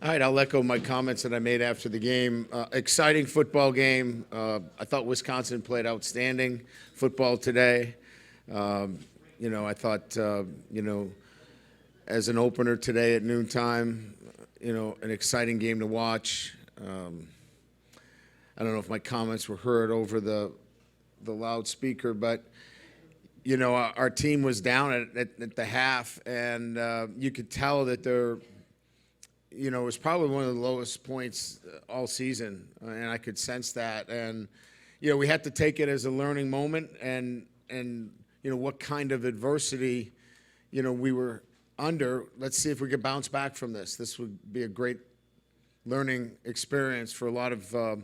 All right, I'll echo my comments that I made after the game. Exciting football game. I thought Wisconsin played outstanding football today. I thought, as an opener today at noontime, an exciting game to watch. I don't know if my comments were heard over the loudspeaker, but our team was down at the half, and you could tell that it was probably one of the lowest points all season, and I could sense that. And we had to take it as a learning moment, and what kind of adversity we were under. Let's see if we could bounce back from this. This would be a great learning experience for a lot of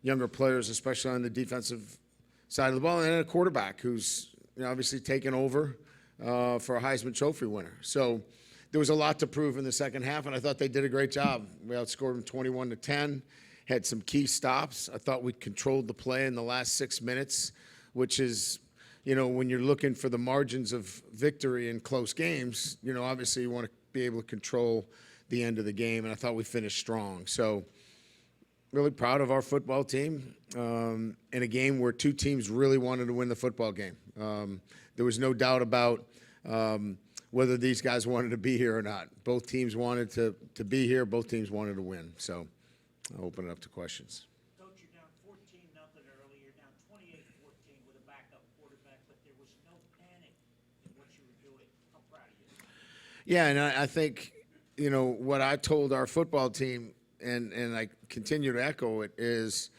younger players, especially on the defensive side of the ball, and a quarterback who's obviously taken over for a Heisman Trophy winner. So there was a lot to prove in the second half, and I thought they did a great job. We outscored them 21-10, had some key stops. I thought we controlled the play in the last 6 minutes, which is, when you're looking for the margins of victory in close games, obviously you want to be able to control the end of the game, and I thought we finished strong. So really proud of our football team in a game where two teams really wanted to win the football game. There was no doubt about whether these guys wanted to be here or not. Both teams wanted to be here. Both teams wanted to win. So I'll open it up to questions. Coach, you're down 14-0 early. You're down 28-14 with a backup quarterback, but there was no panic in what you were doing. How proud of you? Yeah, and I think, what I told our football team, and I continue to echo it, is,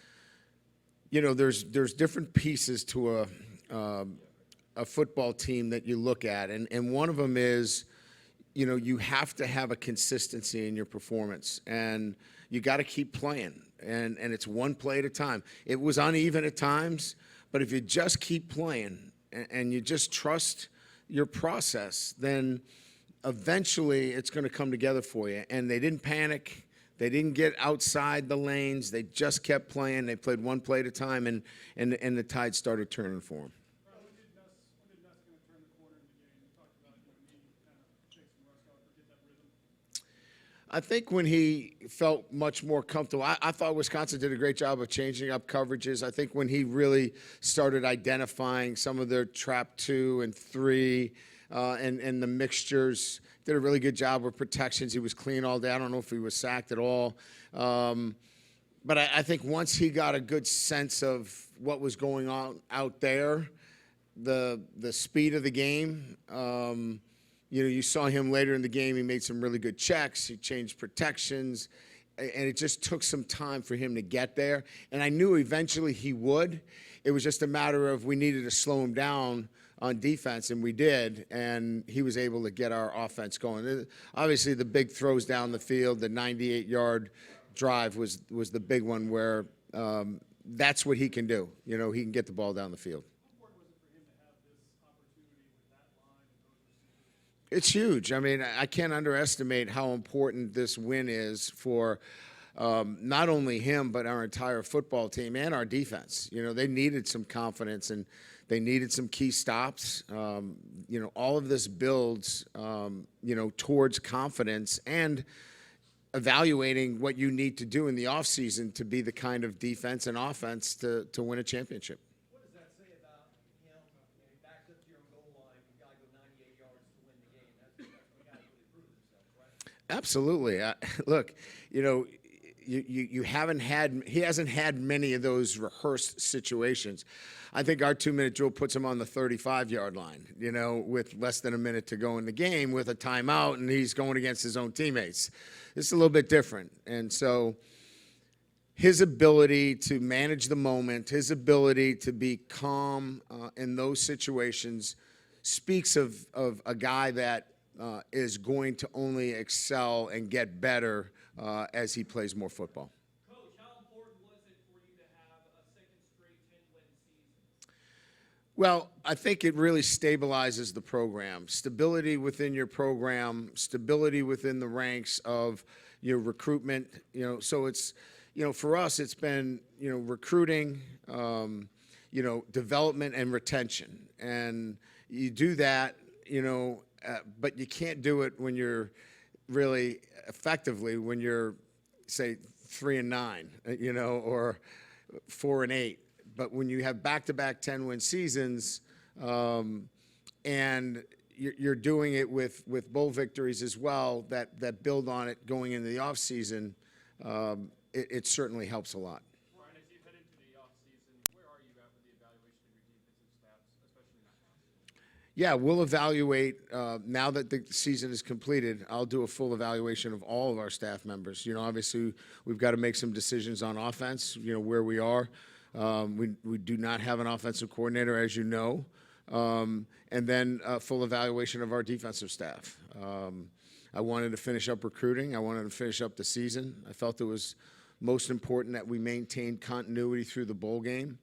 there's different pieces to a football team that you look at, and one of them is, you have to have a consistency in your performance, and you got to keep playing, and it's one play at a time. It was uneven at times, but if you just keep playing and you just trust your process, then eventually it's going to come together for you. And they didn't panic. They didn't get outside the lanes. They just kept playing. They played one play at a time, and the tide started turning for them. When did Nuss going to turn the corner in the game? You talked about he kind of take some rust off or get that rhythm. I think when he felt much more comfortable, I thought Wisconsin did a great job of changing up coverages. I think when he really started identifying some of their trap 2 and 3 and the mixtures, did a really good job with protections. He was clean all day. I don't know if he was sacked at all. But I think once he got a good sense of what was going on out there, the speed of the game, you saw him later in the game. He made some really good checks. He changed protections, and it just took some time for him to get there. And I knew eventually he would. It was just a matter of we needed to slow him down on defense, and we did, and he was able to get our offense going. Obviously, the big throws down the field, the 98-yard drive was the big one where that's what he can do. He can get the ball down the field. How important was it for him to have this opportunity with that line and those receivers? It's huge. I mean, I can't underestimate how important this win is for not only him, but our entire football team and our defense. They needed some confidence, and they needed some key stops. All of this builds, towards confidence and evaluating what you need to do in the offseason to be the kind of defense and offense to win a championship. What does that say about him? He backs up to your goal line. You've got to go 98 yards to win the game. That's when guys really prove themselves, right? Absolutely. Look, you haven't had, he hasn't had many of those rehearsed situations. I think our 2-minute drill puts him on the 35-yard line, with less than a minute to go in the game with a timeout, and he's going against his own teammates. It's a little bit different. And so his ability to manage the moment, his ability to be calm in those situations speaks of a guy that is going to only excel and get better as he plays more football. Coach, how important was it for you to have a second straight 10-win season? Well, I think it really stabilizes the program. Stability within your program, stability within the ranks of your recruitment. So it's, for us, it's been, recruiting, development and retention. And you do that, but you can't do it when you're really effectively when you're, say, 3-9, or 4-8. But when you have back-to-back 10-win seasons, and you're doing it with bowl victories as well that build on it going into the offseason, it certainly helps a lot. Brian, as you head into the offseason, where are you at with the evaluation of your defensive staffs, especially now? Yeah, we'll evaluate, now that the season is completed, I'll do a full evaluation of all of our staff members. Obviously, we've got to make some decisions on offense, where we are. We do not have an offensive coordinator, as you know. And then a full evaluation of our defensive staff. I wanted to finish up recruiting. I wanted to finish up the season. I felt it was most important that we maintained continuity through the bowl game,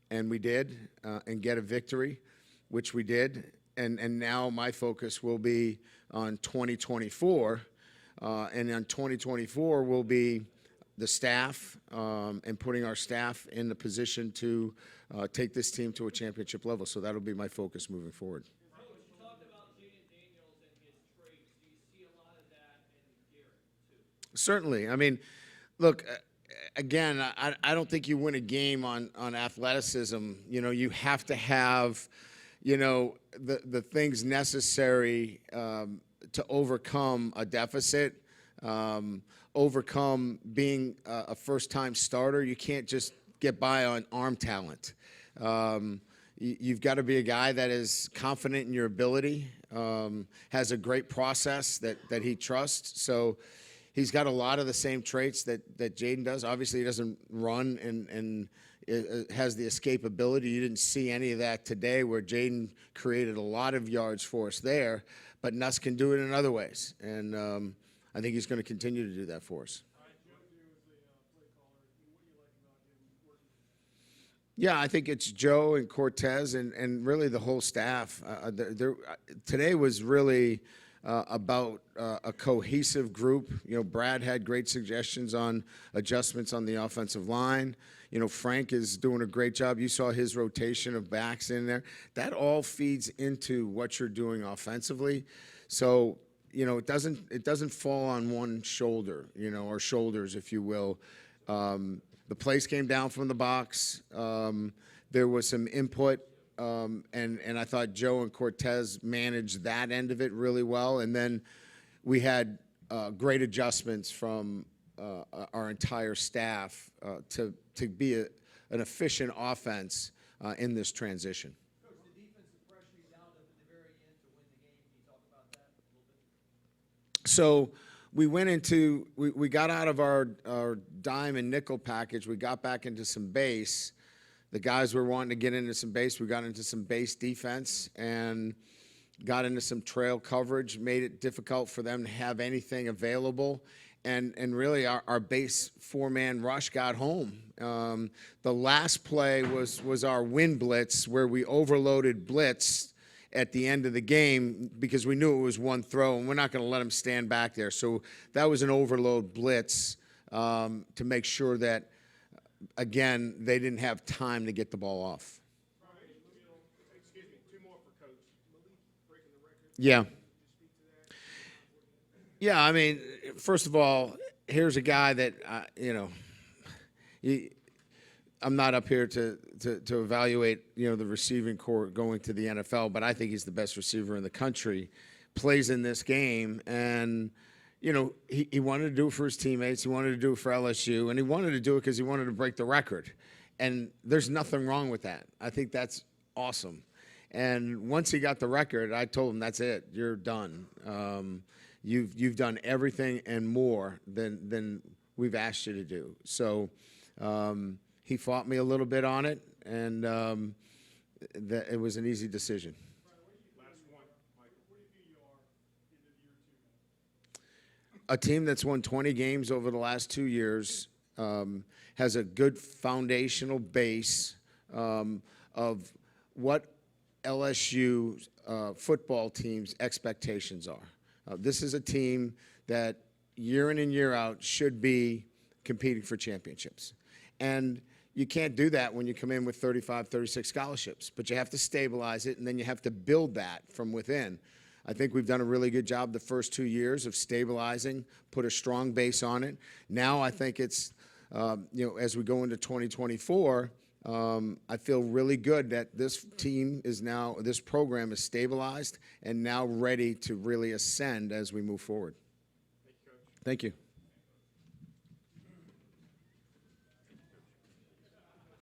and we did, and get a victory, which we did. And now my focus will be on 2024, and on 2024 will be the staff, and putting our staff in the position to take this team to a championship level. So that'll be my focus moving forward. Coach, you talked about Jaden Daniels and his traits. Do you see a lot of that in Garrett, too? Certainly. I mean, look, again, I don't think you win a game on athleticism. You have to have, the things necessary to overcome a deficit, overcome being a first-time starter. You can't just get by on arm talent. You've got to be a guy that is confident in your ability, has a great process that he trusts. So he's got a lot of the same traits that Jaden does. Obviously, he doesn't run and has the escapability. You didn't see any of that today where Jaden created a lot of yards for us there, but Nuss can do it in other ways. And I think he's going to continue to do that for us. Yeah, I think it's Joe and Cortez and really the whole staff. Today was really about a cohesive group. Brad had great suggestions on adjustments on the offensive line. Frank is doing a great job. You saw his rotation of backs in there. That all feeds into what you're doing offensively. So, it doesn't fall on one shoulder, or shoulders, if you will. The plays came down from the box. There was some input, and I thought Joe and Cortez managed that end of it really well. And then we had great adjustments from our entire staff to be an efficient offense in this transition. Coach, the defensive pressure you down at the very end to win the game. Can you talk about that a little bit? So we went into, we got out of our dime and nickel package. We got back into some base. The guys were wanting to get into some base. We got into some base defense and got into some trail coverage, made it difficult for them to have anything available. And really our base four-man rush got home. The last play was our win blitz, where we overloaded blitz at the end of the game because we knew it was one throw, and we're not going to let them stand back there. So that was an overload blitz to make sure that, again, they didn't have time to get the ball off. Excuse me, two more for Coach. Malik breaking the record. Yeah. Yeah, I mean, first of all, here's a guy that, I'm not up here to evaluate, the receiving corps going to the NFL, but I think he's the best receiver in the country, plays in this game, and, he wanted to do it for his teammates, he wanted to do it for LSU, and he wanted to do it because he wanted to break the record. And there's nothing wrong with that. I think that's awesome. And once he got the record, I told him, that's it, you're done. You've done everything and more than we've asked you to do. So he fought me a little bit on it, and it was an easy decision. Last one, Michael. What do you feel you are into year two? A team that's won 20 games over the last 2 years, has a good foundational base of what LSU football team's expectations are. This is a team that year in and year out should be competing for championships. And you can't do that when you come in with 35, 36 scholarships, but you have to stabilize it, and then you have to build that from within. I think we've done a really good job the first 2 years of stabilizing, put a strong base on it. Now I think it's, as we go into 2024, I feel really good that this program is stabilized and now ready to really ascend as we move forward. Thank you.